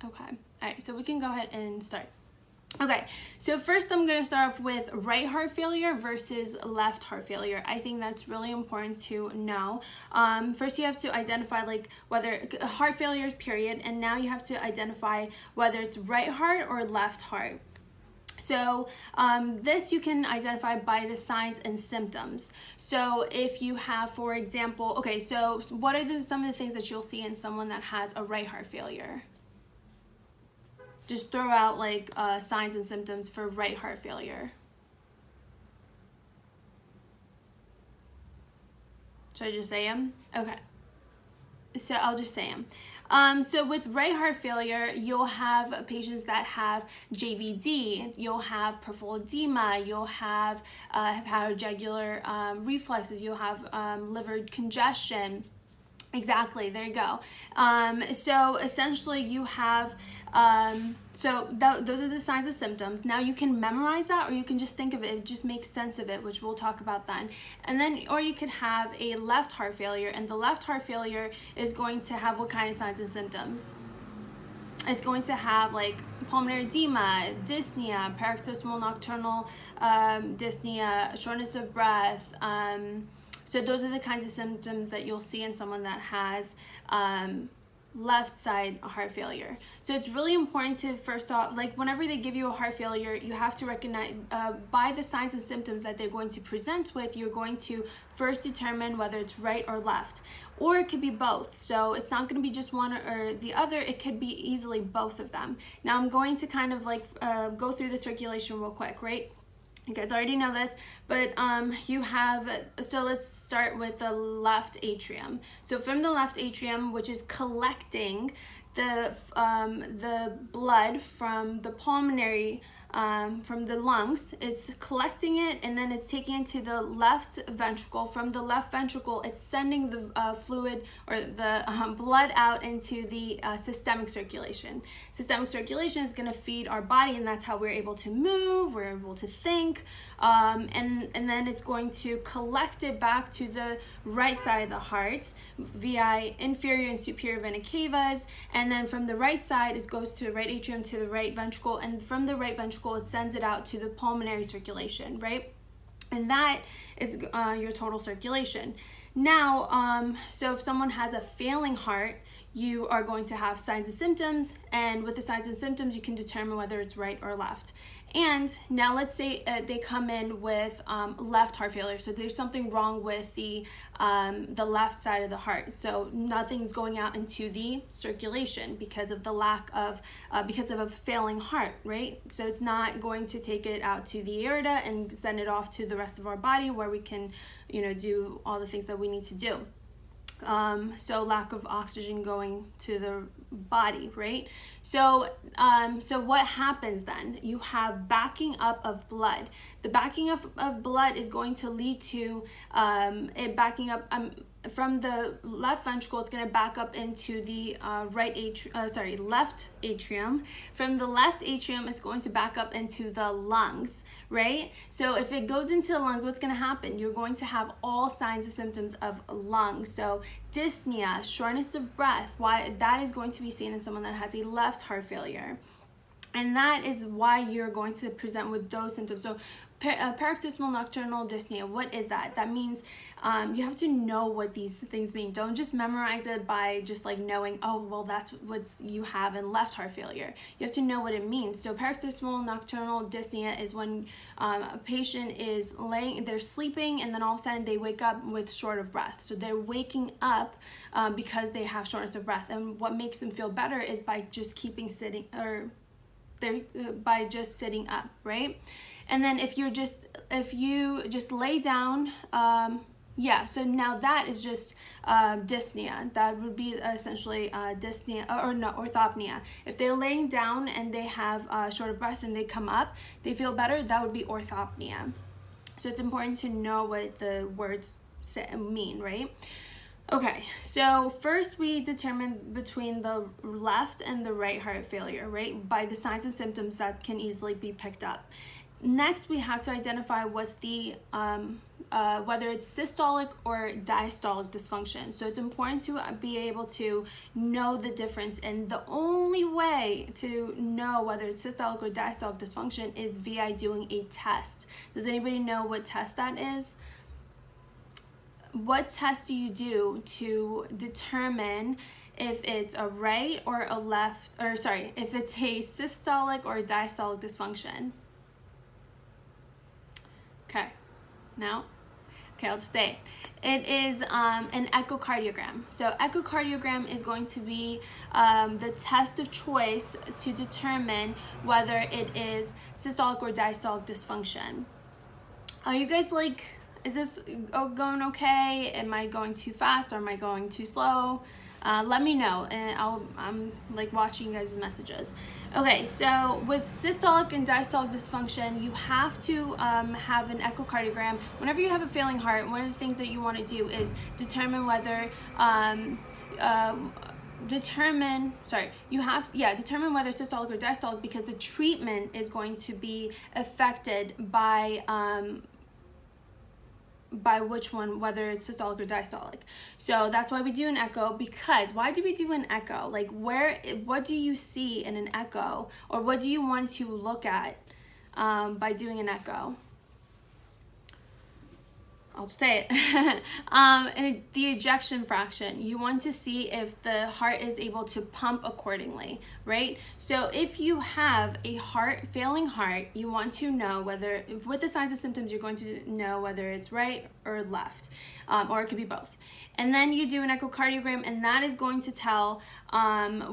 Okay, all right, so we can go ahead and start. Okay, so first I'm going to start off with right heart failure versus left heart failure. I think that's really important to know. First you have to identify like whether heart failure period, and now you have to identify whether it's right heart or left heart. So this you can identify by the signs and symptoms. So if you have, for example, okay, so what are some of the things that you'll see in someone that has a right heart failure? Just throw out like signs and symptoms for right heart failure. Should I just say them? Okay. So I'll just say them. So with right heart failure, you'll have patients that have JVD, you'll have peripheral edema, you'll have hepatojugular reflexes, you'll have liver congestion. Exactly, there you go. So essentially you have, those are the signs and symptoms. Now you can memorize that, or you can just think of it, just make sense of it, which we'll talk about then. And then, or you could have a left heart failure, and the left heart failure is going to have what kind of signs and symptoms? It's going to have like pulmonary edema, dyspnea, paroxysmal nocturnal dyspnea, shortness of breath. So those are the kinds of symptoms that you'll see in someone that has left side heart failure. So it's really important to, first off, like whenever they give you a heart failure, you have to recognize by the signs and symptoms that they're going to present with, you're going to first determine whether it's right or left, or it could be both. So it's not going to be just one or the other, it could be easily both of them. Now I'm going to kind of like go through the circulation real quick, right? You guys already know this, but you have, so let's start with the left atrium. So from the left atrium, which is collecting the blood from the pulmonary, from the lungs, it's collecting it, and then it's taking it to the left ventricle. From the left ventricle, it's sending the fluid or the blood out into the systemic circulation. Systemic circulation is going to feed our body, and that's how we're able to move, we're able to think, and then it's going to collect it back to the right side of the heart via inferior and superior vena cavas, and then from the right side it goes to the right atrium to the right ventricle, and from the right ventricle it sends it out to the pulmonary circulation, right? And that is your total circulation. Now, so if someone has a failing heart, you are going to have signs and symptoms, and with the signs and symptoms you can determine whether it's right or left. And now let's say they come in with left heart failure. So there's something wrong with the left side of the heart. So nothing's going out into the circulation because of the lack of, because of a failing heart, right? So it's not going to take it out to the aorta and send it off to the rest of our body where we can, do all the things that we need to do. So lack of oxygen going to the body, right? So what happens then? You have backing up of blood. The backing up of blood is going to lead to it backing up from the left ventricle. It's going to back up into the left atrium. From the left atrium, it's going to back up into the lungs, right? So if it goes into the lungs, what's going to happen? You're going to have all signs of symptoms of lungs. So dyspnea, shortness of breath, why that is going to be seen in someone that has a left heart failure. And that is why you're going to present with those symptoms. So paroxysmal nocturnal dyspnea, what is that? That means you have to know what these things mean. Don't just memorize it by just like knowing, oh, well, that's what you have in left heart failure. You have to know what it means. So paroxysmal nocturnal dyspnea is when a patient is they're sleeping, and then all of a sudden they wake up with short of breath. So they're waking up because they have shortness of breath. And what makes them feel better is by just by just sitting up, right? And then if you just lay down, so now that is just dyspnea. That would be essentially dyspnea, or no, orthopnea. If they're laying down and they have short of breath and they come up, they feel better, that would be orthopnea. So it's important to know what the words mean, right? Okay, so first we determine between the left and the right heart failure, right? By the signs and symptoms that can easily be picked up. Next, we have to identify what's the whether it's systolic or diastolic dysfunction. So it's important to be able to know the difference, and the only way to know whether it's systolic or diastolic dysfunction is via doing a test. Does anybody know what test that is? What test do you do to determine if it's a right or a left, or sorry, if it's a systolic or a diastolic dysfunction? Okay, now, okay, I'll just say it. It is an echocardiogram. So echocardiogram is going to be the test of choice to determine whether it is systolic or diastolic dysfunction. Are you guys like, is this going okay? Am I going too fast, or am I going too slow? Let me know, and I'm like watching you guys' messages. Okay, so with systolic and diastolic dysfunction, you have to have an echocardiogram. Whenever you have a failing heart, one of the things that you want to do is determine whether determine whether systolic or diastolic, because the treatment is going to be affected by which one, whether it's systolic or diastolic. So that's why we do an echo. Because why do we do an echo? Like, what do you see in an echo, or what do you want to look at by doing an echo? I'll just say it. And the ejection fraction, you want to see if the heart is able to pump accordingly, right? So if you have a failing heart, you want to know whether, with the signs and symptoms, you're going to know whether it's right or left, or it could be both. And then you do an echocardiogram, and that is going to tell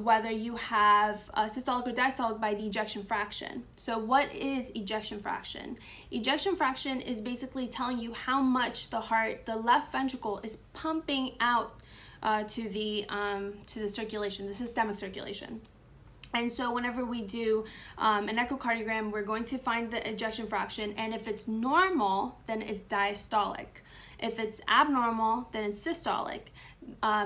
whether you have systolic or diastolic by the ejection fraction. So what is ejection fraction? Ejection fraction is basically telling you how much the heart, the left ventricle, is pumping out to the circulation, the systemic circulation. And so whenever we do an echocardiogram, we're going to find the ejection fraction, and if it's normal, then it's diastolic. If it's abnormal, then it's systolic.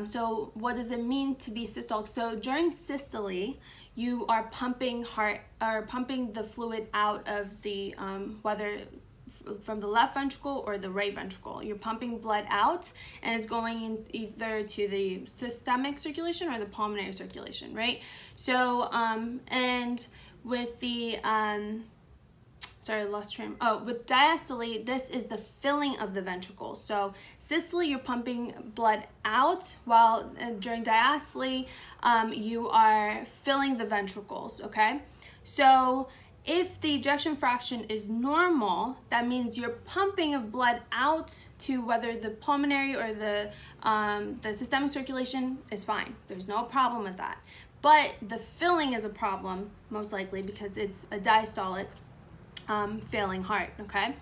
So what does it mean to be systolic? So during systole, you are pumping the fluid out of the, whether from the left ventricle or the right ventricle. You're pumping blood out, and it's going in either to the systemic circulation or the pulmonary circulation, right? So, and with the, sorry, I lost train. Oh, with diastole, this is the filling of the ventricle. So systole, you're pumping blood out, while during diastole, you are filling the ventricles, okay? So if the ejection fraction is normal, that means your pumping of blood out to whether the pulmonary or the systemic circulation is fine. There's no problem with that. But the filling is a problem, most likely, because it's a diastolic failing heart, okay?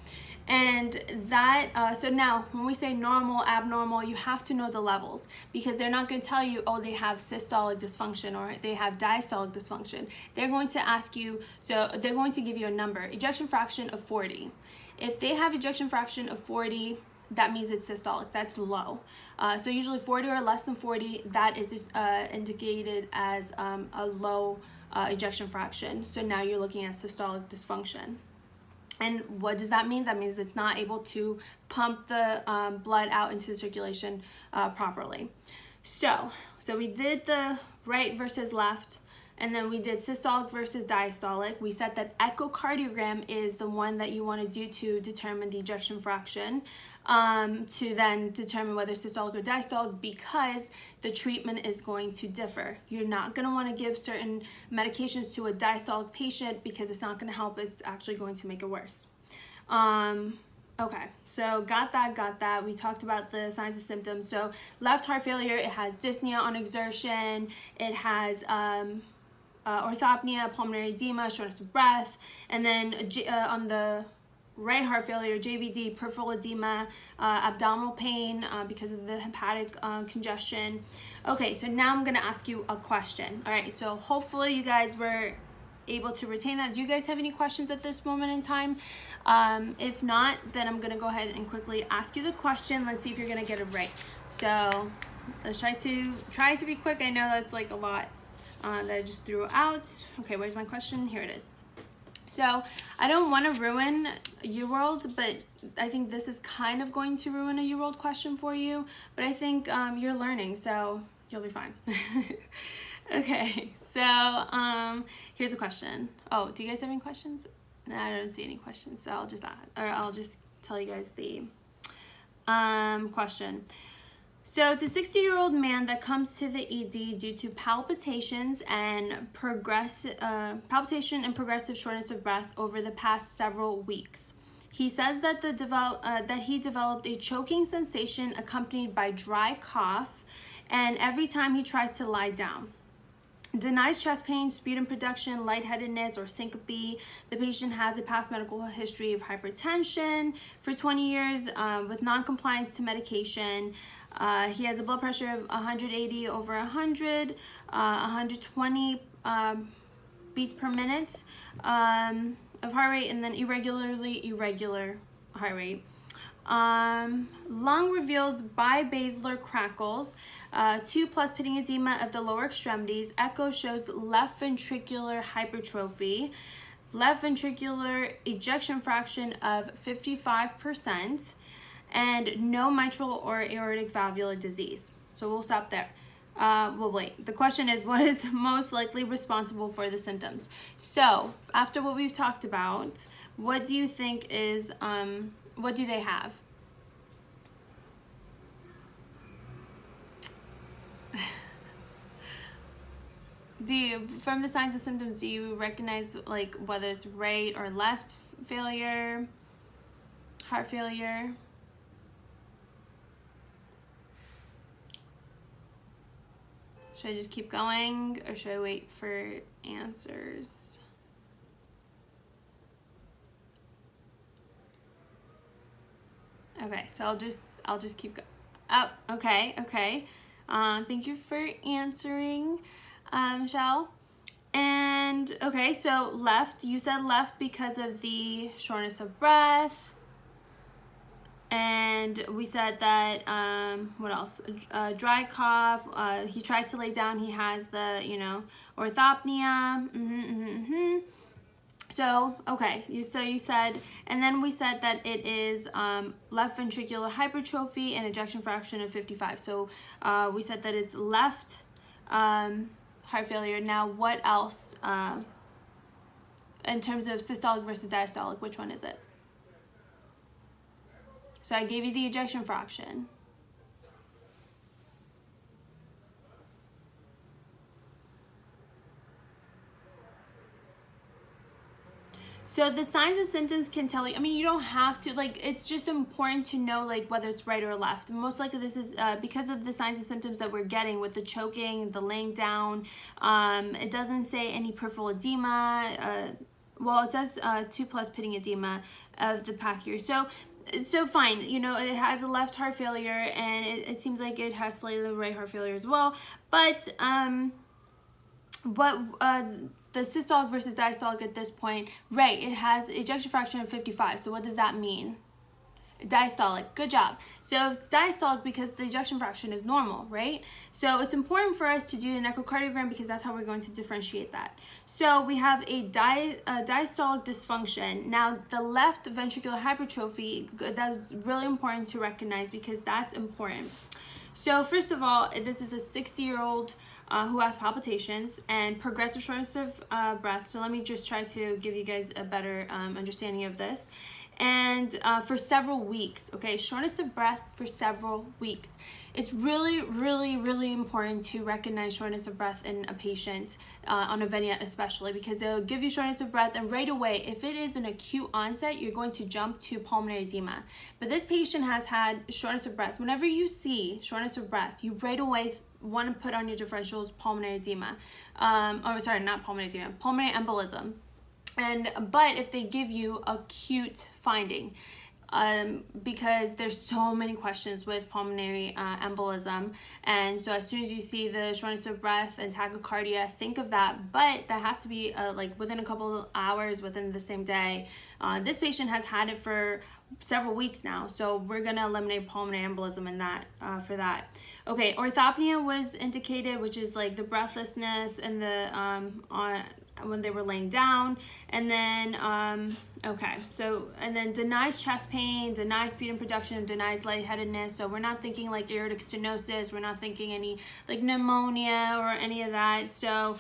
And that, so now when we say normal, abnormal, you have to know the levels, because they're not going to tell you, oh, they have systolic dysfunction or they have diastolic dysfunction. They're going to ask you, so they're going to give you a number, ejection fraction of 40. If they have ejection fraction of 40, that means it's systolic. That's low. So usually 40 or less than 40, that is indicated as a low ejection fraction. So now you're looking at systolic dysfunction. And what does that mean? That means it's not able to pump the blood out into the circulation properly. So we did the right versus left, and then we did systolic versus diastolic. We said that echocardiogram is the one that you want to do to determine the ejection fraction, to then determine whether systolic or diastolic, because the treatment is going to differ. You're not going to want to give certain medications to a diastolic patient because it's not going to help. It's actually going to make it worse. Okay, so got that. We talked about the signs and symptoms. So left heart failure, it has dyspnea on exertion. It has orthopnea, pulmonary edema, shortness of breath, and then on the right heart failure, JVD, peripheral edema, abdominal pain because of the hepatic congestion. Okay, so now I'm gonna ask you a question. All right, so hopefully you guys were able to retain that. Do you guys have any questions at this moment in time? If not, then I'm gonna go ahead and quickly ask you the question. Let's see if you're gonna get it right. So let's try to be quick. I know that's like a lot that I just threw out. Okay, where's my question? Here it is. So I don't want to ruin UWorld, but I think this is kind of going to ruin a UWorld question for you. But I think you're learning, so you'll be fine. Okay, so here's a question. Oh, do you guys have any questions? No, I don't see any questions, so I'll just tell you guys the question. So it's a 60-year-old man that comes to the ED due to palpitations and progressive shortness of breath over the past several weeks. He says that he developed a choking sensation accompanied by dry cough, and every time he tries to lie down. Denies chest pain, sputum production, lightheadedness, or syncope. The patient has a past medical history of hypertension for 20 years with non-compliance to medication. He has a blood pressure of 180 over 100, 120 beats per minute of heart rate, and then irregular heart rate. Lung reveals bibasilar crackles, 2+ pitting edema of the lower extremities. Echo shows left ventricular hypertrophy, left ventricular ejection fraction of 55%, and no mitral or aortic valvular disease. So we'll stop there. Well, wait. The question is, what is most likely responsible for the symptoms? So after what we've talked about, what do you think is, what do they have? From the signs and symptoms, do you recognize like whether it's right or left failure, heart failure? Should I just keep going, or should I wait for answers? Okay, so I'll just keep going. Oh, okay. Thank you for answering, Michelle. And okay, so left. You said left because of the shortness of breath. And we said that, what else? Dry cough. He tries to lay down. He has the, orthopnea. So, okay. You said, and then we said that it is left ventricular hypertrophy and ejection fraction of 55. So we said that it's left heart failure. Now, what else in terms of systolic versus diastolic? Which one is it? So I gave you the ejection fraction. So the signs and symptoms can tell you, I mean, you don't have to, like, it's just important to know, like, whether it's right or left. Most likely this is because of the signs and symptoms that we're getting with the choking, the laying down. It doesn't say any peripheral edema. Well, it says 2+ pitting edema of the Papillary. So fine, it has a left heart failure, and it seems like it has slightly right heart failure as well. But the systolic versus diastolic at this point, right, it has ejection fraction of 55. So what does that mean? Diastolic, good job. So it's diastolic because the ejection fraction is normal, right? So it's important for us to do an echocardiogram because that's how we're going to differentiate that. So we have a diastolic dysfunction. Now the left ventricular hypertrophy, that's really important to recognize because that's important. So first of all, this is a 60-year-old who has palpitations and progressive shortness of breath. So let me just try to give you guys a better understanding of this. And for several weeks, okay, shortness of breath for several weeks. It's really, really, really important to recognize shortness of breath in a patient on a vignette especially, because they'll give you shortness of breath, and right away, if it is an acute onset, you're going to jump to pulmonary edema. But this patient has had shortness of breath. Whenever you see shortness of breath, you right away want to put on your differentials pulmonary edema. Pulmonary embolism. But if they give you acute finding, because there's so many questions with pulmonary embolism, and so as soon as you see the shortness of breath and tachycardia, think of that. But that has to be like within a couple of hours, within the same day. This patient has had it for several weeks now, so we're gonna eliminate pulmonary embolism in that for that. Okay, orthopnea was indicated, which is like the breathlessness and the when they were laying down. And then, okay, so, and then denies chest pain, denies speed and production, denies lightheadedness. So we're not thinking like aortic stenosis, we're not thinking any like pneumonia or any of that. So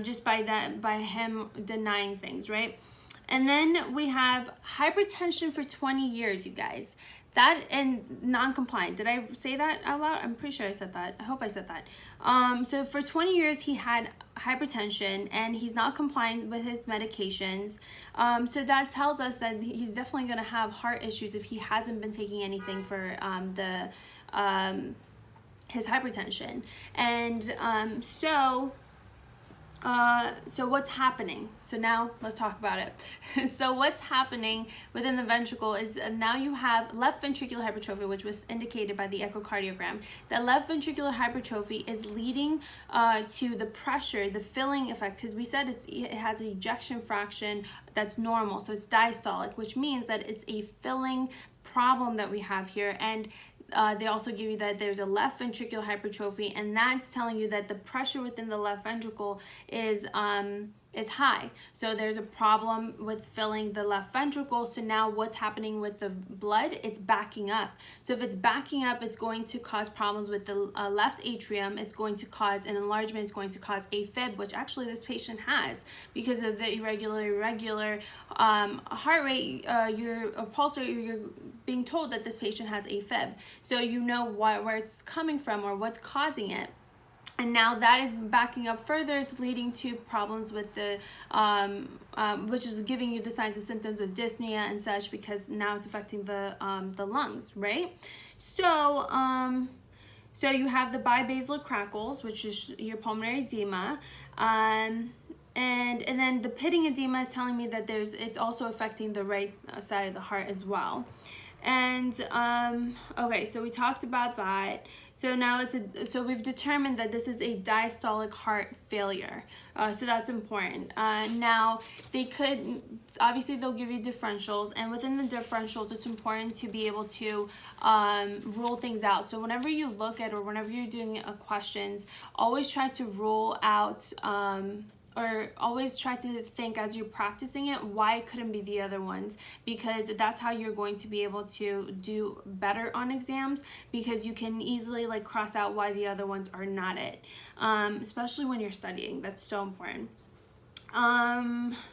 just by him denying things, right? And then we have hypertension for 20 years, you guys. That and non-compliant. Did I say that out loud? I'm pretty sure I said that. I hope I said that. So for 20 years, he had hypertension and he's not compliant with his medications. So that tells us that he's definitely going to have heart issues if he hasn't been taking anything for his hypertension. And so what's happening? So now let's talk about it. So what's happening within the ventricle is now you have left ventricular hypertrophy, which was indicated by the echocardiogram. That left ventricular hypertrophy is leading to the pressure, the filling effect, because we said it has an ejection fraction that's normal. So it's diastolic, which means that it's a filling problem that we have here. And they also give you that there's a left ventricular hypertrophy, and that's telling you that the pressure within the left ventricle is high. So there's a problem with filling the left ventricle. So now what's happening with the blood? It's backing up. So if it's backing up, it's going to cause problems with the left atrium. It's going to cause an enlargement. It's going to cause AFib, which actually this patient has because of the irregular heart rate, your pulse rate. You're being told that this patient has AFib. So you know where it's coming from or what's causing it. And now that is backing up further. It's leading to problems with the, which is giving you the signs and symptoms of dyspnea and such, because now it's affecting the lungs, right? So, so you have the bibasilar crackles, which is your pulmonary edema, and then the pitting edema is telling me that it's also affecting the right side of the heart as well. And okay, so we talked about that. So now so we've determined that this is a diastolic heart failure. So that's important. Now obviously they'll give you differentials, and within the differentials, it's important to be able to rule things out. So whenever you look at or whenever you're doing questions, always try to rule out or always try to think as you're practicing it, why it couldn't be the other ones, because that's how you're going to be able to do better on exams, because you can easily like cross out why the other ones are not it, especially when you're studying. That's so important.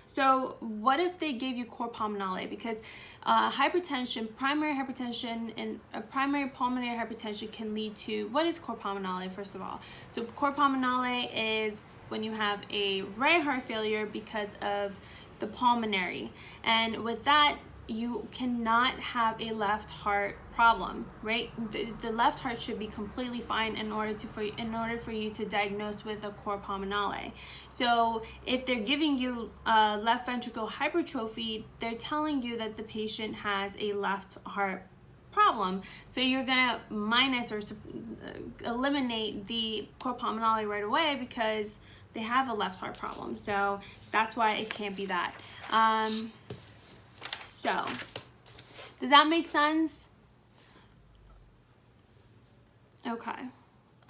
So what if they gave you Cor Pulmonale? Because hypertension, primary hypertension, and primary pulmonary hypertension can lead to, what is Cor Pulmonale first of all? So Cor Pulmonale is when you have a right heart failure because of the pulmonary, and with that you cannot have a left heart problem, right? The left heart should be completely fine in order for you to diagnose with a Cor Pulmonale. So if they're giving you left ventricular hypertrophy, they're telling you that the patient has a left heart problem. So you're gonna minus or eliminate the Cor Pulmonale right away because they have a left heart problem. So that's why it can't be that. So does that make sense? Okay.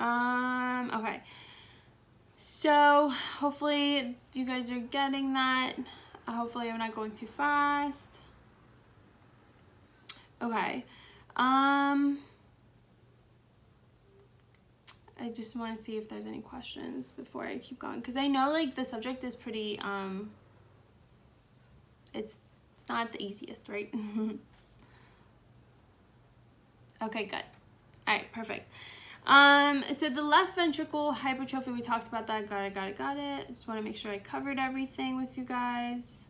Okay. So hopefully you guys are getting that. Hopefully I'm not going too fast. Okay. I just want to see if there's any questions before I keep going, because I know like the subject is pretty it's not the easiest, right? Okay, good. All right, perfect. So the left ventricle hypertrophy, we talked about that. Got it. Just want to make sure I covered everything with you guys.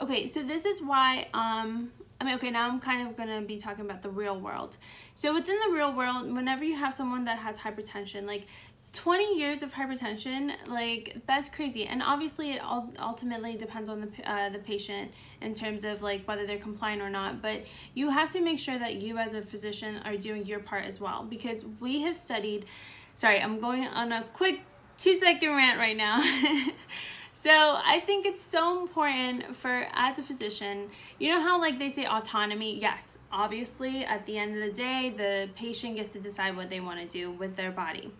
Okay, so this is why now I'm kind of gonna be talking about the real world. So within the real world, whenever you have someone that has hypertension, like 20 years of hypertension, like that's crazy. And obviously it ultimately depends on the patient in terms of like whether they're compliant or not, but you have to make sure that you as a physician are doing your part as well, because we have studied, sorry, I'm going on a quick 2-second rant right now. So I think it's so important for, as a physician, you know how like they say autonomy? Yes, obviously at the end of the day, the patient gets to decide what they want to do with their body.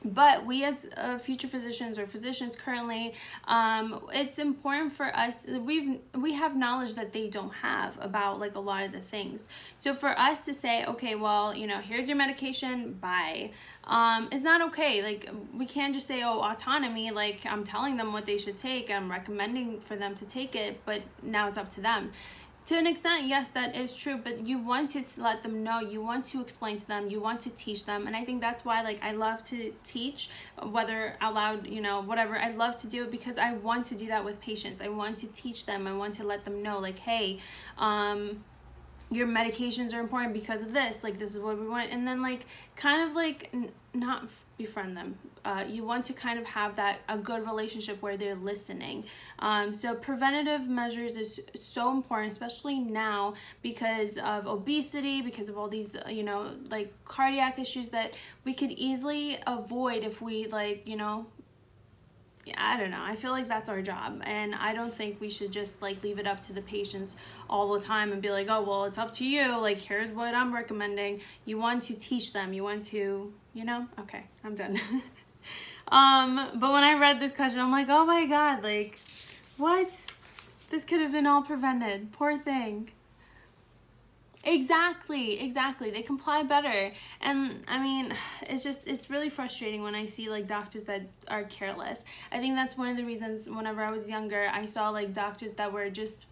But we as future physicians or physicians currently, it's important for us, we have knowledge that they don't have about like a lot of the things. So for us to say, okay, well, you know, here's your medication, bye, is not okay. Like, we can't just say, oh, autonomy, like I'm telling them what they should take, I'm recommending for them to take it, but now it's up to them. To an extent, yes, that is true, but you want to let them know, you want to explain to them, you want to teach them. And I think that's why, like, I love to teach, whether out loud, you know, whatever. I love to do it because I want to do that with patients. I want to teach them. I want to let them know, like, hey, your medications are important because of this. Like, this is what we want. And then, like, kind of, like, not befriend them. You want to kind of have a good relationship where they're listening. So preventative measures is so important, especially now because of obesity, because of all these, you know, like cardiac issues that we could easily avoid if we, like, you know, I don't know. I feel like that's our job, and I don't think we should just like leave it up to the patients all the time and be like, oh, well, it's up to you. Like, here's what I'm recommending. You want to teach them. You want to, you know? Okay, I'm done. But when I read this question, I'm like, oh my God, like, what? This could have been all prevented. Poor thing. Exactly. They comply better. And I mean, it's really frustrating when I see like doctors that are careless. I think that's one of the reasons whenever I was younger, I saw like doctors that were just,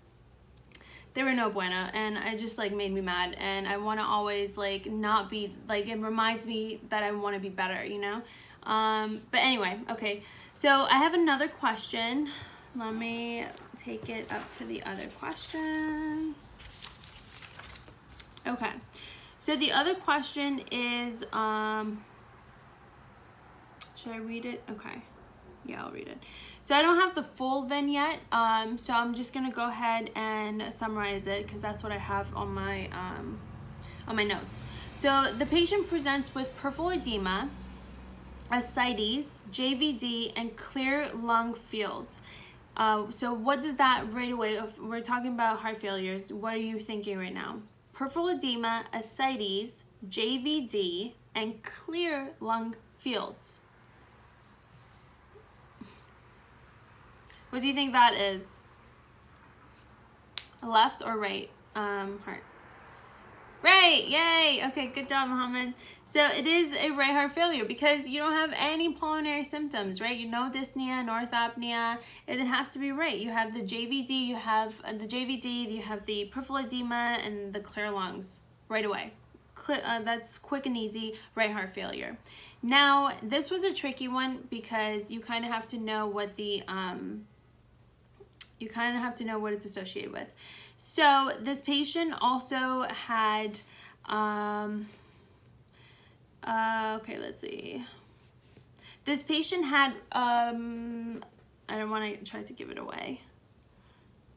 they were no bueno, and it just like made me mad. And I want to always like not be, like, it reminds me that I want to be better, you know? But anyway, okay. So I have another question. Let me take it up to the other question. Okay, so the other question is, should I read it? Okay, yeah, I'll read it. So I don't have the full vignette, so I'm just gonna go ahead and summarize it because that's what I have on my notes. So the patient presents with peripheral edema, ascites, JVD, and clear lung fields. So what does that right away, if we're talking about heart failures, what are you thinking right now? Peripheral edema, ascites, JVD, and clear lung fields. What do you think that is? Left or right heart? Right, yay! Okay, good job, Mohammed. So it is a right heart failure because you don't have any pulmonary symptoms, right? No dyspnea, no orthopnea. It has to be right. You have the JVD, you have the peripheral edema, and the clear lungs right away. That's quick and easy right heart failure. Now, this was a tricky one because you kind of have to know what the what it's associated with. So this patient also had, okay, let's see. This patient had, I don't want to try to give it away.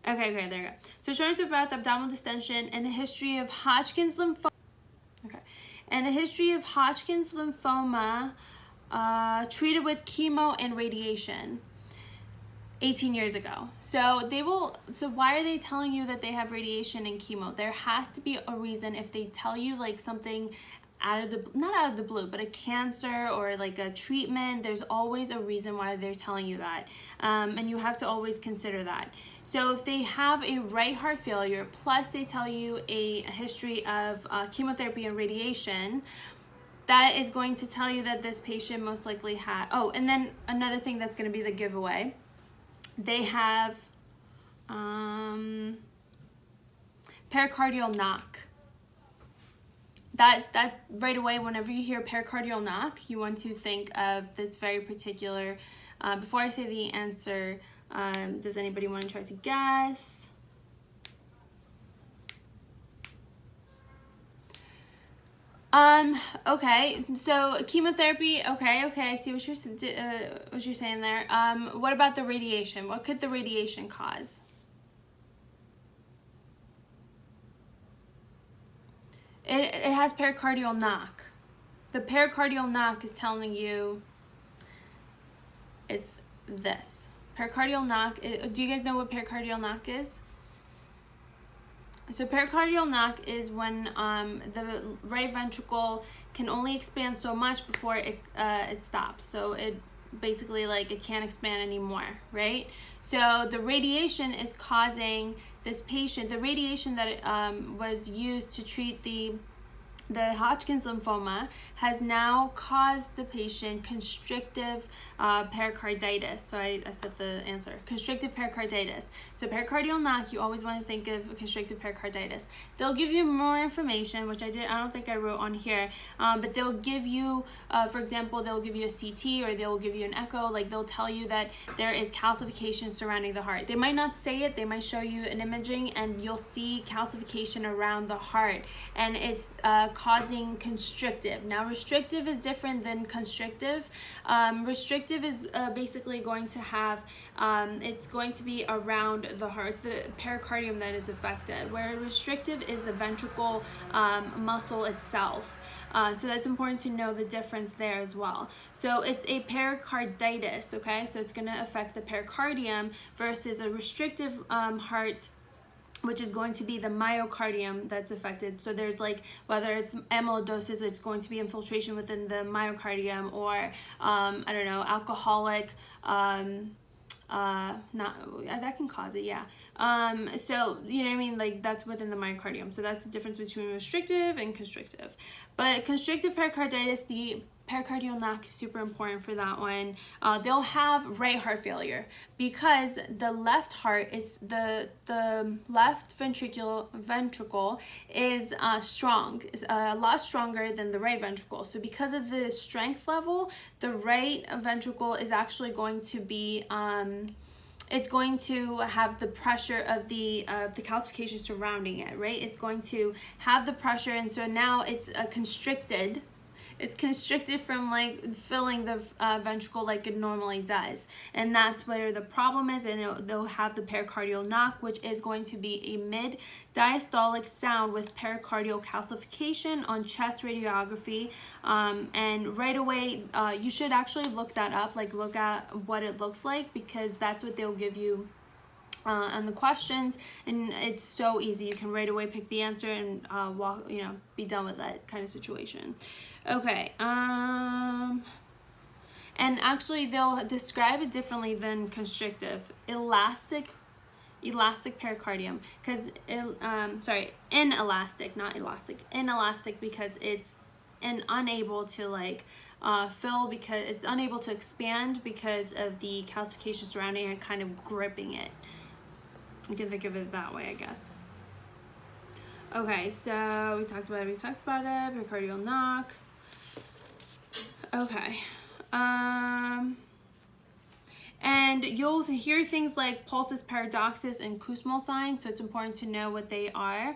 Okay, there you go. So shortness of breath, abdominal distension, and a history of Hodgkin's lymphoma. Okay, and a history of Hodgkin's lymphoma, treated with chemo and radiation. 18 years ago. So why are they telling you that they have radiation and chemo? There has to be a reason. If they tell you like something not out of the blue, but a cancer or like a treatment, there's always a reason why they're telling you that. And you have to always consider that. So if they have a right heart failure, plus they tell you a history of chemotherapy and radiation, that is going to tell you that this patient most likely had, oh, and then another thing that's going to be the giveaway. They have pericardial knock. That right away, whenever you hear pericardial knock, you want to think of this very particular, before I say the answer, does anybody want to try to guess? Okay, so chemotherapy, okay, I see what you're saying there. What about the radiation? What could the radiation cause? It has pericardial knock. The pericardial knock is telling you it's this. Pericardial knock, do you guys know what pericardial knock is? So pericardial knock is when the right ventricle can only expand so much before it stops. So it basically, like, it can't expand anymore, right? So the radiation is causing this patient, the radiation that was used to treat the Hodgkin's lymphoma has now caused the patient constrictive pericarditis. So I said the answer, constrictive pericarditis. So pericardial knock, you always want to think of constrictive pericarditis. They'll give you more information, which I don't think I wrote on here, but they'll give you, for example, they'll give you a CT or they'll give you an echo. Like, they'll tell you that there is calcification surrounding the heart. They might not say it, they might show you an imaging and you'll see calcification around the heart, and it's causing constrictive. Now, restrictive is different than constrictive. Restrictive is basically going to have, it's going to be around the heart, the pericardium that is affected, where restrictive is the ventricle muscle itself. So that's important to know the difference there as well. So it's a pericarditis, okay? So it's going to affect the pericardium versus a restrictive heart, which is going to be the myocardium that's affected. So there's, like, whether it's amyloidosis, it's going to be infiltration within the myocardium, or I don't know, alcoholic, that can cause it, yeah. So, you know what I mean, like, that's within the myocardium. So that's the difference between restrictive and constrictive. But constrictive pericarditis, the pericardial knock is super important for that one. They'll have right heart failure because the left heart is the left ventricle is strong, is a lot stronger than the right ventricle. So because of the strength level, the right ventricle is actually going to be it's going to have the pressure of the calcification surrounding it, right? It's going to have the pressure, and so now it's constricted. It's constricted from, like, filling the ventricle like it normally does. And that's where the problem is, and they'll have the pericardial knock, which is going to be a mid-diastolic sound with pericardial calcification on chest radiography. And right away, you should actually look that up, like, look at what it looks like, because that's what they'll give you on the questions, and it's so easy. You can right away pick the answer and walk, be done with that kind of situation. Okay, and actually they'll describe it differently than constrictive. Elastic pericardium, because inelastic, not elastic, inelastic, because it's unable to, like, fill, because it's unable to expand because of the calcification surrounding it, kind of gripping it. You can think of it that way, I guess. Okay, so we talked about it, pericardial knock. Okay, and you'll hear things like Pulsus, Paradoxus, and Kussmaul sign, so it's important to know what they are.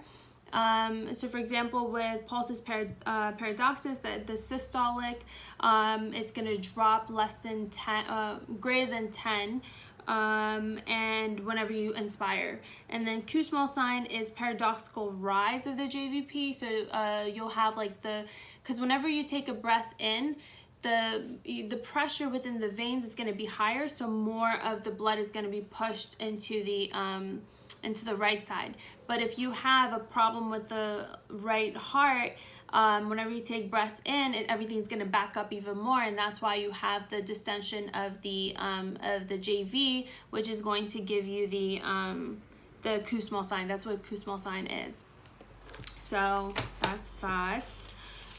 So for example, with Pulsus Paradoxus, the Systolic, it's going to drop less than 10, greater than 10, and whenever you inspire. And then Kussmaul sign is paradoxical rise of the JVP, so you'll have, like, because whenever you take a breath in, the pressure within the veins is going to be higher, so more of the blood is going to be pushed into the right side. But if you have a problem with the right heart, whenever you take breath in, everything's going to back up even more, and that's why you have the distension of the JV, which is going to give you the Kussmaul sign. That's what Kussmaul sign is. So that's that.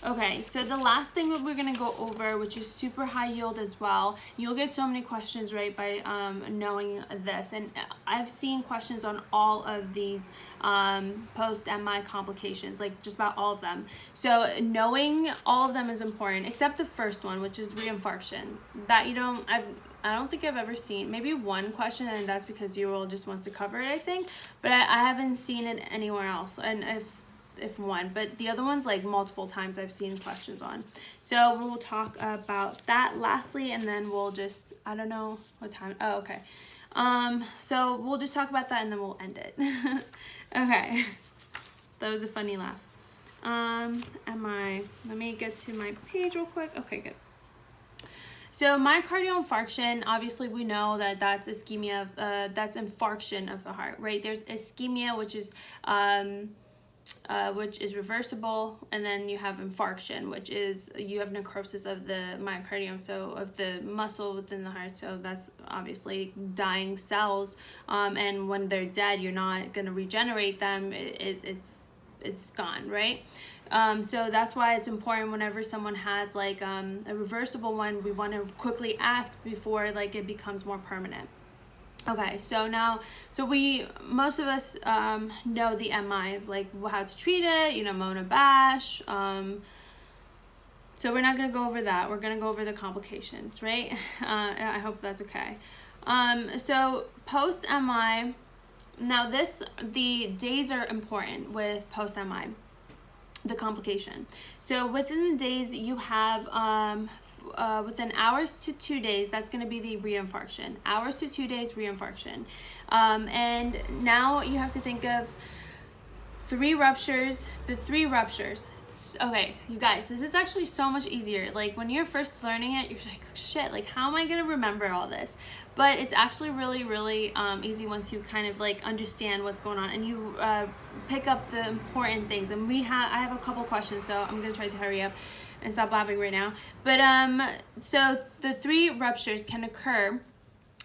Okay, so the last thing that we're going to go over, which is super high yield as well, you'll get so many questions, right, by knowing this. And I've seen questions on all of these post-MI complications, like just about all of them. So knowing all of them is important, except the first one, which is reinfarction. That I don't think I've ever seen, maybe one question, and that's because UWorld just wants to cover it, I think. But I haven't seen it anywhere else. And if one, but the other ones, like, multiple times I've seen questions on. So we'll talk about that lastly, and then we'll just, I don't know what time. Oh, okay. So we'll just talk about that and then we'll end it. Okay. That was a funny laugh. Let me get to my page real quick. Okay, good. So myocardial infarction, obviously we know that that's ischemia, that's infarction of the heart, right? There's ischemia, which is, which is reversible, and then you have infarction, which is you have necrosis of the myocardium, so of the muscle within the heart. So that's obviously dying cells, and when they're dead, you're not going to regenerate them. It's gone, right? So that's why it's important whenever someone has like a reversible one, we want to quickly act before like it becomes more permanent. Okay, so now, most of us know the MI, like how to treat it, you know, Mona Bash. So we're not going to go over that. We're going to go over the complications, right? I hope that's okay. So post-MI, now the days are important with post-MI, the complication. So within the days, you have within hours to 2 days, that's going to be the reinfarction. Hours to 2 days, reinfarction. And now you have to think of 3 ruptures, the 3 ruptures. Okay, you guys, this is actually so much easier. Like when you're first learning it, you're like, shit, like how am I going to remember all this? But it's actually really, really easy once you kind of like understand what's going on and you pick up the important things. And I have a couple questions, so I'm going to try to hurry up and stop blabbing right now. But so the 3 ruptures can occur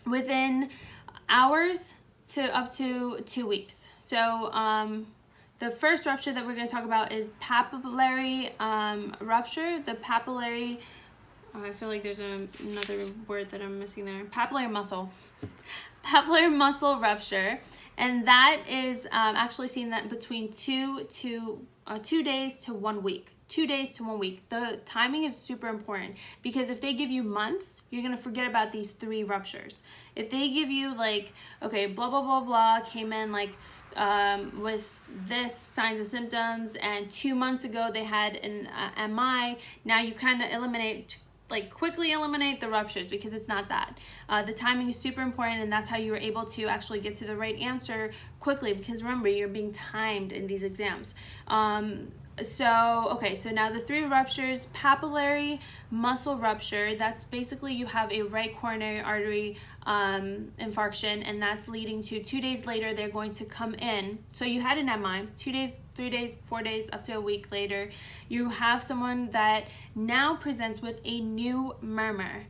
within hours to up to 2 weeks. So the first rupture that we're going to talk about is papillary rupture. The papillary, I feel like there's another word that I'm missing there. Papillary muscle. Papillary muscle rupture. And that is actually seen that between 2 days to 1 week. 2 days to 1 week. The timing is super important because if they give you months, you're going to forget about these 3 ruptures. If they give you like, okay, blah, blah, blah, blah, came in like with this signs and symptoms, and 2 months ago they had an MI, now you kind of quickly eliminate the ruptures because it's not that. The timing is super important, and that's how you were able to actually get to the right answer quickly, because remember, you're being timed in these exams. So now the 3 ruptures, papillary muscle rupture, that's basically you have a right coronary artery infarction, and that's leading to 2 days later they're going to come in. So you had an MI, 2 days, 3 days, 4 days, up to a week later. You have someone that now presents with a new murmur.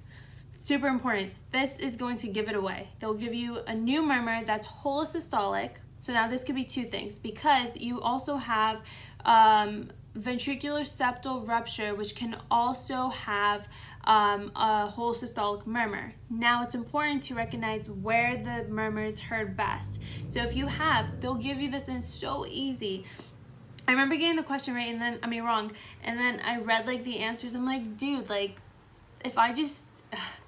Super important. This is going to give it away. They'll give you a new murmur that's holosystolic. So now this could be 2 things, because you also have ventricular septal rupture, which can also have a holosystolic murmur. Now it's important to recognize where the murmur is heard best. So if you have, they'll give you this, and it's so easy. I remember getting the question right, and then, wrong, and then I read like the answers. I'm like, dude, like if I just,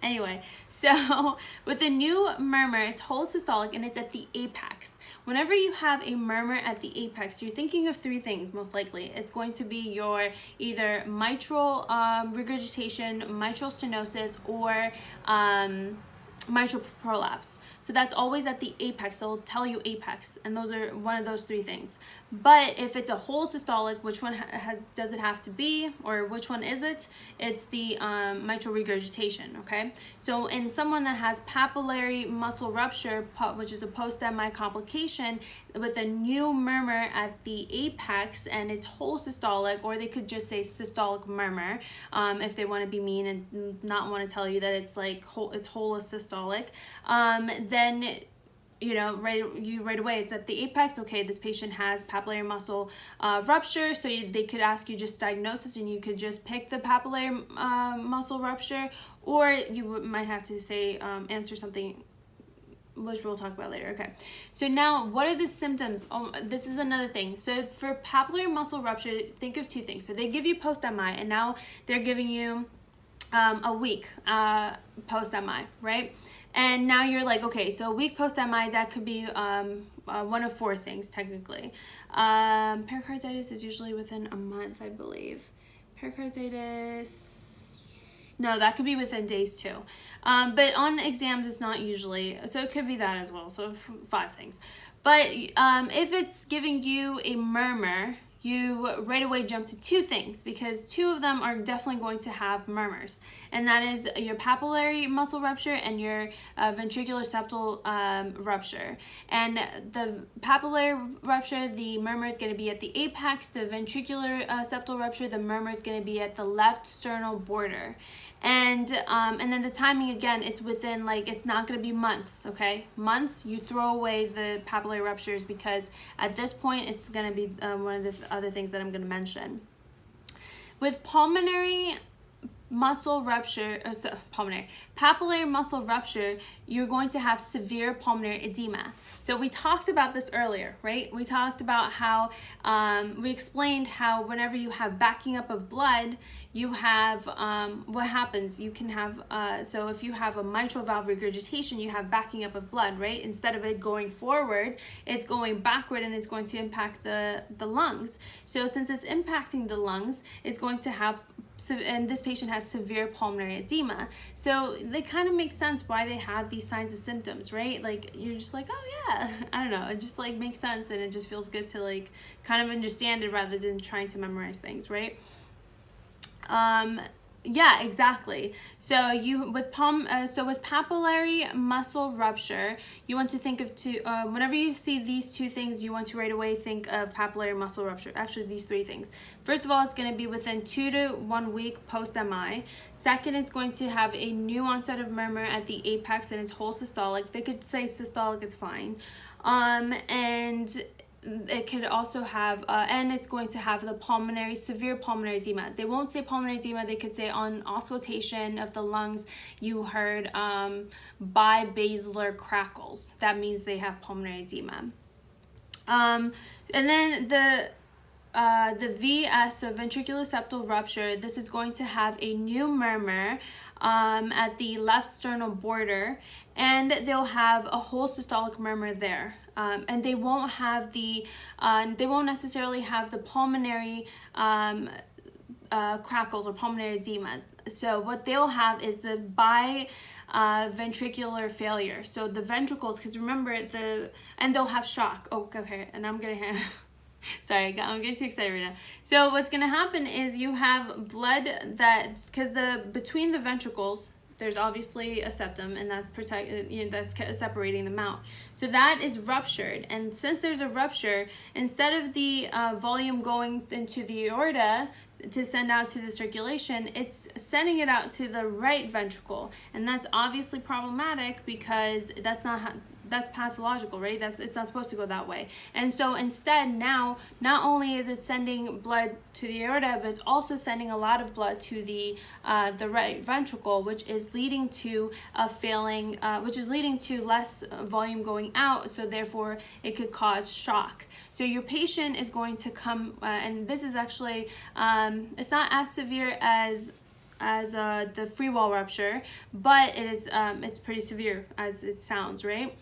anyway. So with the new murmur, it's holosystolic and it's at the apex. Whenever you have a murmur at the apex, you're thinking of 3 things most likely. It's going to be your either mitral regurgitation, mitral stenosis, or mitral prolapse. So that's always at the apex. They'll tell you apex, and those are one of those 3 things. But if it's a holosystolic, which one does it have to be, or which one is it? It's the mitral regurgitation, okay? So in someone that has papillary muscle rupture, which is a post-MI complication, with a new murmur at the apex, and it's holosystolic, or they could just say systolic murmur, if they want to be mean and not want to tell you that it's like it's holosystolic, then you know, right away it's at the apex. Okay, this patient has papillary muscle rupture, so they could ask you just diagnosis, and you could just pick the papillary muscle rupture, or you might have to say answer something, which we'll talk about later. Okay, so now what are the symptoms? This is another thing. So for papillary muscle rupture, think of 2 things. So they give you post-MI, and now they're giving you a week post-MI, right? And now you're like, okay, so a week post-MI, that could be one of 4 things, technically. Pericarditis is usually within a month, I believe. Pericarditis, no, that could be within days too. But on exams, it's not usually, so it could be that as well, so 5 things. But if it's giving you a murmur, you right away jump to two things, because two of them are definitely going to have murmurs, and that is your papillary muscle rupture and your ventricular septal rupture. And the papillary rupture, the murmur is going to be at the apex. The ventricular septal rupture, the murmur is going to be at the left sternal border. And then the timing, again, it's within, like, it's not going to be months, okay? Months, you throw away the papillary ruptures, because at this point, it's going to be one of the other things that I'm going to mention. With pulmonary muscle rupture, papillary muscle rupture, you're going to have severe pulmonary edema. So we talked about this earlier, right? We talked about how, we explained how whenever you have backing up of blood, you have, what happens? You can have, so if you have a mitral valve regurgitation, you have backing up of blood, right? Instead of it going forward, it's going backward, and it's going to impact the lungs. So since it's impacting the lungs, it's going to have, and this patient has severe pulmonary edema. So they kind of make sense why they have these signs and symptoms, right? Like, you're just like, oh yeah, I don't know, it just like makes sense, and it just feels good to like kind of understand it rather than trying to memorize things, right? Yeah, exactly. So with papillary muscle rupture, you want to think of whenever you see these two things, you want to right away think of papillary muscle rupture. Actually, these three things. First of all, it's going to be within 2 to 1 week post-MI. Second, it's going to have a new onset of murmur at the apex, and it's whole systolic. They could say systolic, it's fine. And it could also have, and it's going to have the severe pulmonary edema. They won't say pulmonary edema, they could say on auscultation of the lungs, you heard bibasilar crackles. That means they have pulmonary edema. And then the VS, so ventricular septal rupture, this is going to have a new murmur at the left sternal border, and they'll have a whole systolic murmur there. And they won't have they won't necessarily have the pulmonary crackles or pulmonary edema. So what they'll have is the ventricular failure. So the ventricles, because remember and they'll have shock. Oh, okay, and I'm gonna have. Sorry, I'm getting too excited right now. So what's going to happen is you have blood because between the ventricles, there's obviously a septum, and that's that's separating them out. So that is ruptured, and since there's a rupture, instead of the volume going into the aorta to send out to the circulation, it's sending it out to the right ventricle, and that's obviously problematic because that's pathological, right? It's not supposed to go that way. And so instead, now not only is it sending blood to the aorta, but it's also sending a lot of blood to the right ventricle, which is leading to a failing, which is leading to less volume going out. So therefore, it could cause shock. So your patient is going to come, and this is actually, it's not as severe as the free wall rupture, but it is it's pretty severe as it sounds, right?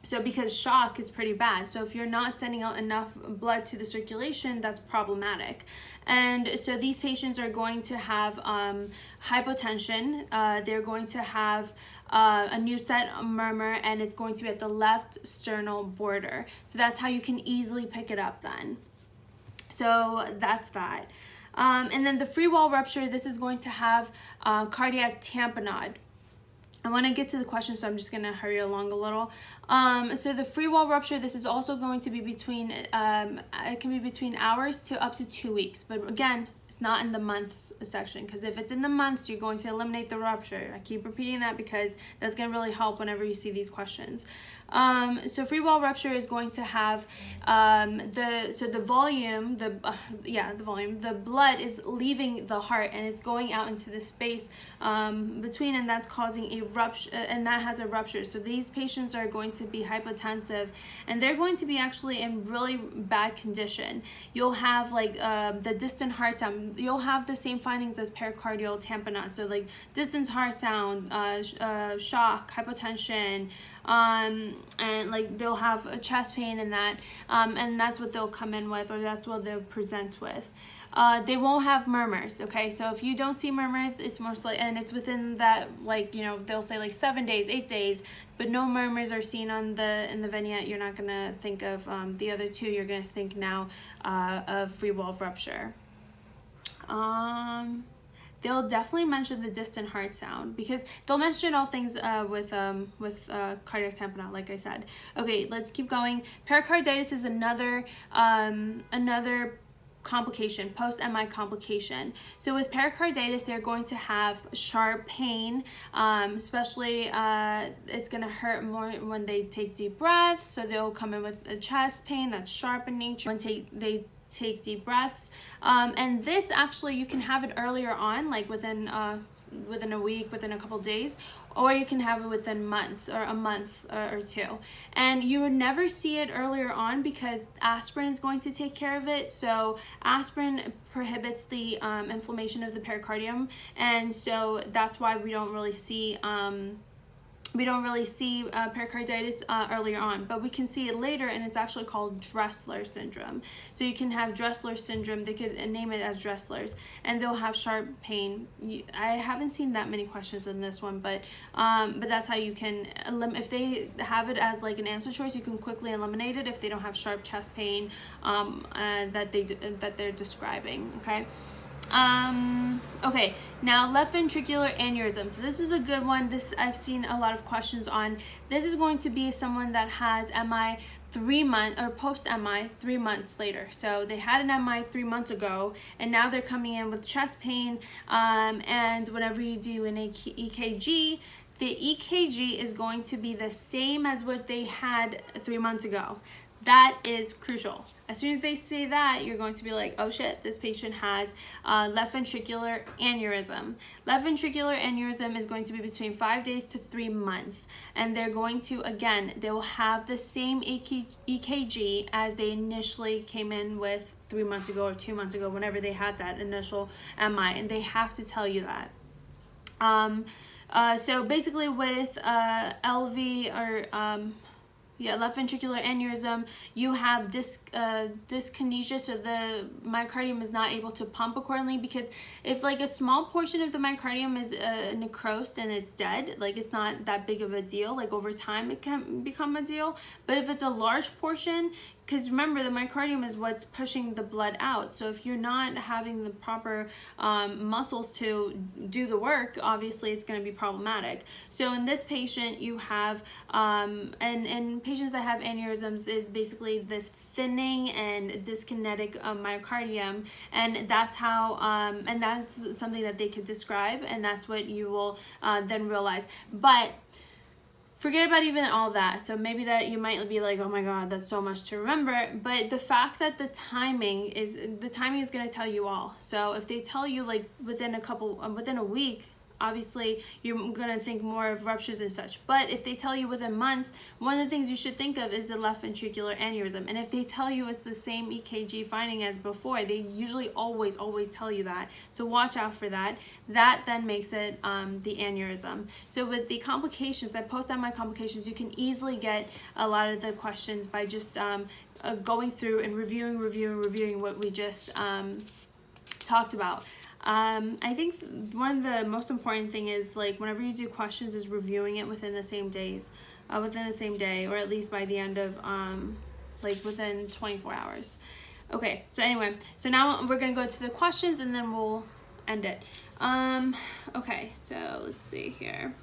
So because shock is pretty bad. So if you're not sending out enough blood to the circulation, that's problematic. And so these patients are going to have hypotension. They're going to have a new set murmur, and it's going to be at the left sternal border. So that's how you can easily pick it up then. So that's that. And then the free wall rupture, this is going to have cardiac tamponade. I want to get to the question, so I'm just going to hurry along a little. So the free wall rupture, this is also going to be between, it can be between hours to up to 2 weeks. But again, it's not in the months section, because if it's in the months, you're going to eliminate the rupture. I keep repeating that because that's going to really help whenever you see these questions. So free wall rupture is going to have the blood is leaving the heart, and it's going out into the space between, and that's causing a rupture, and that has a rupture. So these patients are going to be hypotensive, and they're going to be actually in really bad condition. You'll have like the distant heart sound. you'll have the same findings as pericardial tamponade, so like distant heart sound, shock, hypotension, and like they'll have a chest pain and that, and that's what they'll come in with, or that's what they'll present with. They won't have murmurs, okay? So if you don't see murmurs, it's most likely, and it's within that, like, you know, they'll say like 7 days, 8 days, but no murmurs are seen in the vignette. You're not gonna think of the other two. You're gonna think now of free wall rupture. They'll definitely mention the distant heart sound, because they'll mention all things with cardiac tamponade, like I said. Okay, let's keep going. Pericarditis is another complication, post-MI complication. So with pericarditis, they're going to have sharp pain, especially it's going to hurt more when they take deep breaths. So they'll come in with a chest pain that's sharp in nature when they take deep breaths. And this actually, you can have it earlier on, like within a week, within a couple days, or you can have it within months, or a month or two. And you would never see it earlier on because aspirin is going to take care of it. So aspirin prohibits the inflammation of the pericardium, and so that's why we don't really see pericarditis earlier on, but we can see it later, and it's actually called Dressler syndrome. So you can have Dressler syndrome, they could name it as Dressler's, and they'll have sharp pain. I haven't seen that many questions in this one, but that's how you can if they have it as like an answer choice, you can quickly eliminate it if they don't have sharp chest pain that they're describing. Okay. Okay, now left ventricular aneurysm. So this is a good one. This I've seen a lot of questions on. This is going to be someone that has MI 3 months or post-MI 3 months later. So they had an MI 3 months ago, and now they're coming in with chest pain, and whenever you do an EKG, the EKG is going to be the same as what they had 3 months ago. That is crucial. As soon as they say that, you're going to be like, oh shit, this patient has left ventricular aneurysm. Left ventricular aneurysm is going to be between 5 days to 3 months. And they're going to, again, they will have the same EKG as they initially came in with 3 months ago or 2 months ago, whenever they had that initial MI. And they have to tell you that. So basically with LV or left ventricular aneurysm, you have dyskinesia, so the myocardium is not able to pump accordingly, because if like a small portion of the myocardium is necrosed and it's dead, like it's not that big of a deal, like over time it can become a deal. But if it's a large portion, because remember, the myocardium is what's pushing the blood out. So if you're not having the proper muscles to do the obviously it's going to be problematic. So in this patient, you have, and patients that have aneurysms is basically this thinning and dyskinetic myocardium, and that's how, and that's something that they could describe, and that's what you will then realize. But forget about even all that. So maybe that you might be like, oh my God, that's so much to remember. But the fact that the timing is going to tell you all. So if they tell you like within a week, obviously you're going to think more of ruptures and such. But if they tell you within months, one of the things you should think of is the left ventricular aneurysm. And if they tell you it's the same EKG finding as before, they usually always tell you that. So watch out for that. That then makes it the aneurysm. So with the complications, that post-MI complications, you can easily get a lot of the questions by just going through and reviewing what we just talked about. I think one of the most important thing is, like, whenever you do questions, is reviewing it within the same day, or at least by the end of like within 24 hours. Okay, so anyway, so now we're gonna go to the questions and then we'll end it. Okay, so let's see here.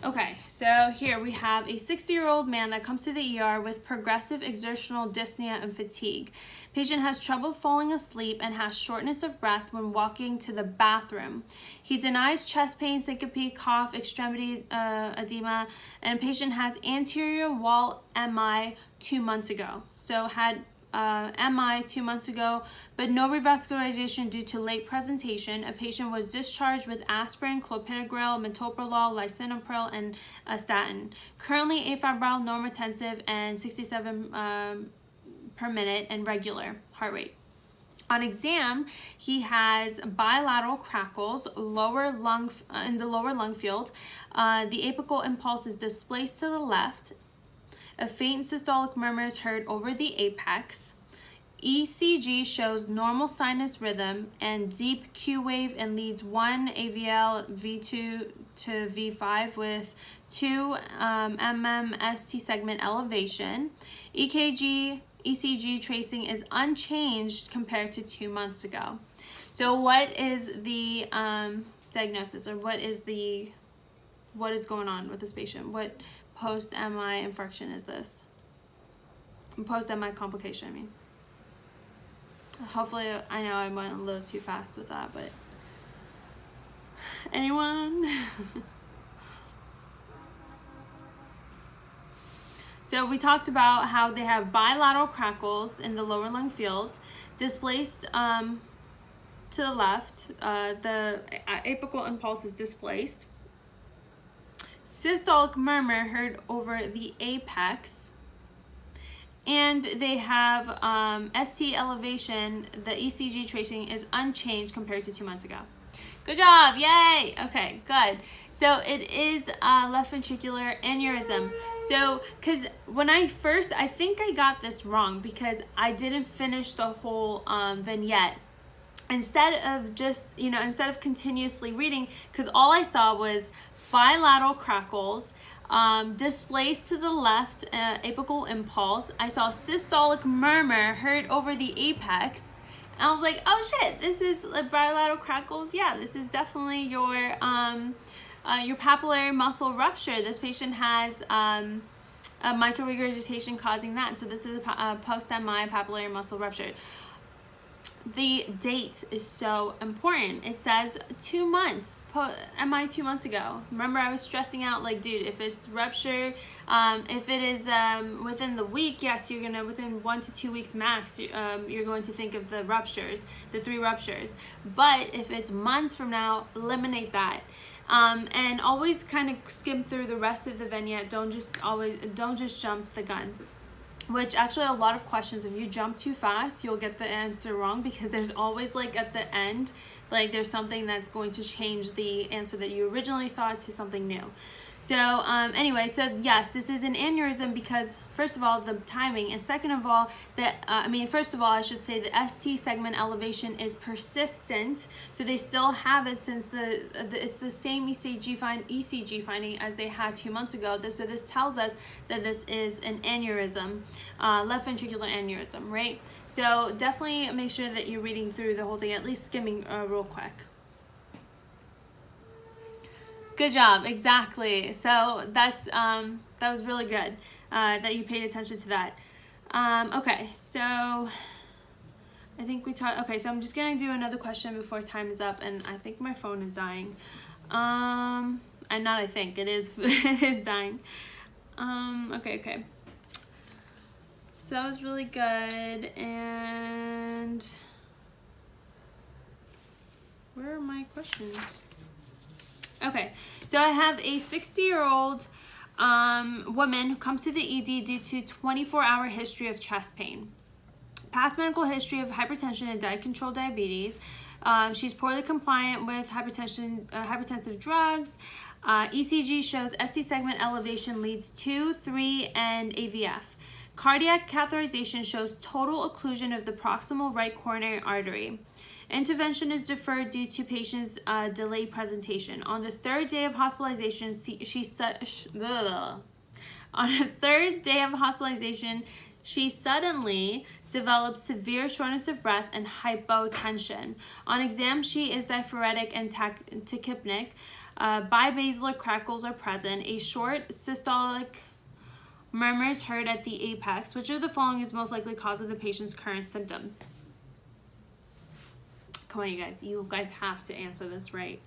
Okay, so here we have a 60-year-old man that comes to the ER with progressive exertional dyspnea and fatigue. Patient has trouble falling asleep and has shortness of breath when walking to the bathroom. He denies chest pain, syncope, cough, extremity edema, and patient has anterior wall MI 2 months ago. So had MI 2 months ago, but no revascularization due to late presentation. A patient was discharged with aspirin, clopidogrel, metoprolol, lisinopril, and a statin. Currently afebrile, normotensive, and 67 per minute, and regular heart rate. On exam, he has bilateral crackles in the lower lung field. The apical impulse is displaced to the left. A faint systolic murmur is heard over the apex. ECG shows normal sinus rhythm and deep Q wave and leads 1 AVL V2 to V5 with 2 mm ST segment elevation. ECG tracing is unchanged compared to 2 months ago. So what is the diagnosis, or what is going on with this patient? What post-MI infection is this? Post-MI complication, I mean. Hopefully, I know I went a little too fast with that, but anyone? So we talked about how they have bilateral crackles in the lower lung fields, displaced to the left. The apical impulse is displaced. Systolic murmur heard over the apex. And they have ST elevation. The ECG tracing is unchanged compared to 2 months ago. Good job, yay! Okay, good. So it is left ventricular aneurysm. So, because when I think I got this wrong because I didn't finish the whole vignette. Instead of continuously reading, because all I saw was bilateral crackles, displaced to the left, apical impulse. I saw systolic murmur heard over the apex. And I was like, oh shit, this is bilateral crackles. Yeah, this is definitely your papillary muscle rupture. This patient has a mitral regurgitation causing that. So this is a post-MI papillary muscle rupture. The date is so important. It says 2 months, MI 2 months ago. Remember, I was stressing out, like, dude, if it's rupture, if it is within the week, yes, you're gonna, within 1 to 2 weeks max, you're going to think of the ruptures, the 3 ruptures. But if it's months from now, eliminate that. And always kind of skim through the rest of the vignette. Don't just jump the gun. Which actually a lot of questions, if you jump too fast, you'll get the answer wrong, because there's always, like, at the end, like, there's something that's going to change the answer that you originally thought to something new. So anyway, so yes, this is an aneurysm because, first of all, the timing, and second of all, first of all, I should say the ST segment elevation is persistent, so they still have it since it's the same ECG finding as they had 2 months ago. So this tells us that this is an aneurysm, left ventricular aneurysm, right? So definitely make sure that you're reading through the whole thing, at least skimming real quick. Good job, exactly. So that's that was really good that you paid attention to that. Okay, so I think we talked. Okay, so I'm just gonna do another question before time is up, and I think my phone is dying. And not I think it is it is dying. Okay. So that was really good, and where are my questions? Okay, so I have a 60-year-old woman who comes to the ED due to 24-hour history of chest pain. Past medical history of hypertension and diet-controlled diabetes. She's poorly compliant with hypertensive drugs. ECG shows ST segment elevation leads 2, 3, and AVF. Cardiac catheterization shows total occlusion of the proximal right coronary artery. Intervention is deferred due to patient's delayed presentation. On the 3rd day of hospitalization, she suddenly develops severe shortness of breath and hypotension. On exam, she is diaphoretic and tachypneic. Bibasilar crackles are present. A short systolic murmur is heard at the apex. Which of the following is most likely cause of the patient's current symptoms? Come on, you guys have to answer this right.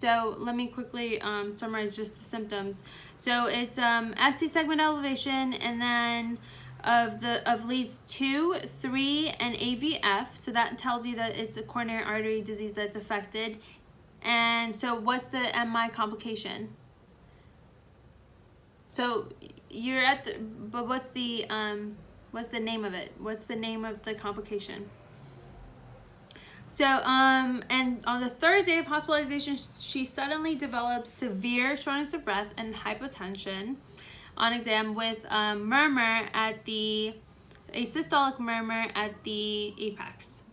So let me quickly summarize just the symptoms. So it's ST segment elevation, and then of leads 2, 3, and AVF. So that tells you that it's a coronary artery disease that's affected. And so what's the MI complication? So you're at the, but what's the name of it? What's the name of the complication? So, and on the third day of hospitalization, she suddenly developed severe shortness of breath and hypotension on exam with murmur at a systolic murmur at the apex.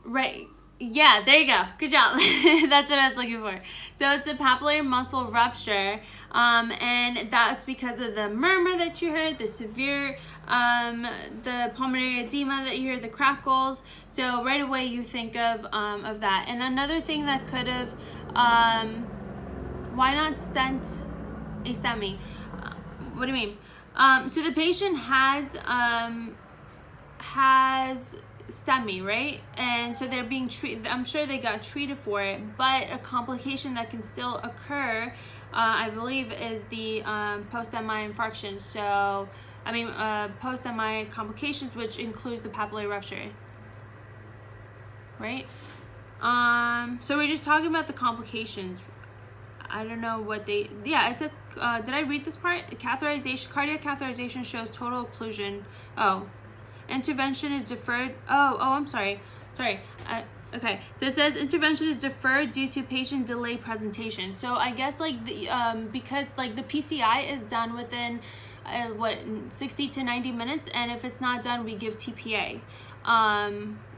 Right. Yeah, there you go. Good job. That's what I was looking for. So it's a papillary muscle rupture, and that's because of the murmur that you heard, the severe, the pulmonary edema that you heard, the crackles. So right away you think of that. And another thing that could have, why not stent a STEMI? What do you mean? So the patient has STEMI, right? And so they're being treated. I'm sure they got treated for it, but a complication that can still occur, I believe, is the post-MI infarction. So, I mean, post-MI complications, which includes the papillary rupture, right? So we're just talking about the complications. I don't know what they. Yeah, it says. Did I read this part? Catheterization, cardiac catheterization shows total occlusion. Oh. Intervention is deferred. I'm sorry. Okay, so it says intervention is deferred due to patient delay presentation. So I guess like because like the PCI is done within 60 to 90 minutes, and if it's not done, we give TPA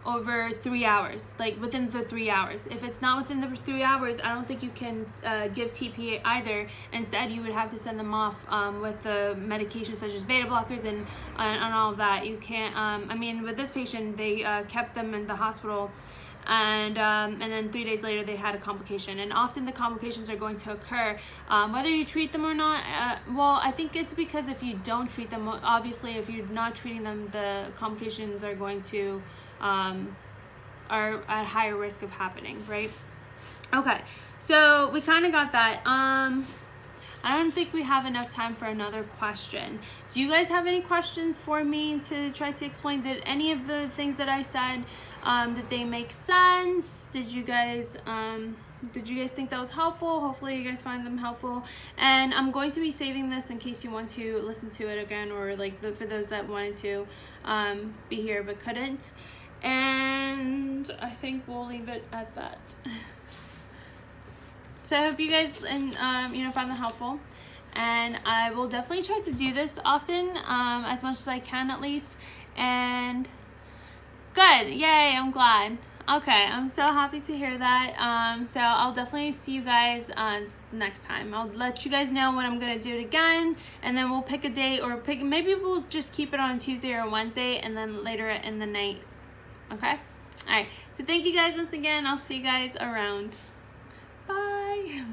over 3 hours, like within the 3 hours. If it's not within the 3 hours, I don't think you can give TPA either. Instead, you would have to send them off with the medications such as beta blockers and all of that. You can't. I mean, with this patient, they kept them in the hospital, and then 3 days later they had a complication. And often the complications are going to occur whether you treat them or not. Well, I think it's because if you don't treat them, obviously if you're not treating them, the complications are going to are at higher risk of happening, right? Okay, so we kind of got that. I don't think we have enough time for another question. Do you guys have any questions for me to try to explain? Did any of the things that I said, did they make sense? Did you guys think that was helpful? Hopefully you guys find them helpful. And I'm going to be saving this in case you want to listen to it again, or like for those that wanted to be here but couldn't. And I think we'll leave it at that. So I hope you guys found that helpful, and I will definitely try to do this often, as much as I can at least. And good, yay! I'm glad. Okay, I'm so happy to hear that. So I'll definitely see you guys next time. I'll let you guys know when I'm gonna do it again, and then we'll pick a date, or maybe we'll just keep it on Tuesday or Wednesday, and then later in the night. Okay? Alright, so thank you guys once again. I'll see you guys around. Bye.